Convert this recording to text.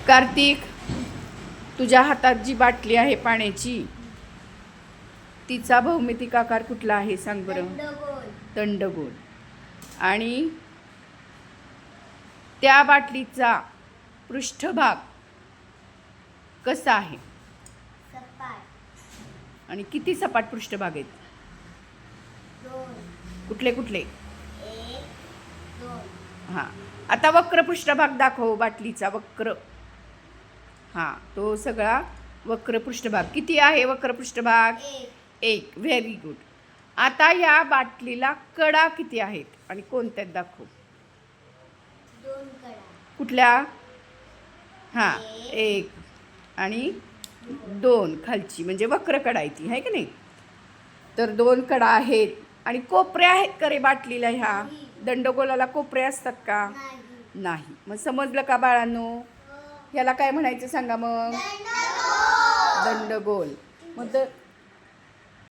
कार्तिक, तुझ्या हातात जी बाटली आहे पाण्याची तिचा भौमितिक आकार कुठला आहे सांग बरं. दंडगोल. आणि त्या बाटलीचा पृष्ठभाग कसा आहे आणि किती सपाट पृष्ठभाग आहेत? कुठले कुठले? हां, आता वक्र पृष्ठभाग दाखव बाटलीचा. वक्र, हां, तो सगळा वक्र पृष्ठभाग किती आहे? वक्र पृष्ठभाग एक. Very good. आता या बाटलीला कडा किती आहेत आणि कोणत्यात दाखव? कुठल्या? हां, एक आणि दोन खालची, म्हणजे वक्र कडा आहे ती, आहे की नाही? तर दोन कडा आहेत. आणि कोपरे आहेत का रे बाटलीला? ह्या दंडगोलाला कोपरे असतात का? नाही. मग समजलं का बाळांनो? ह्याला काय म्हणायचं सांगा मग? दंडगोल. मग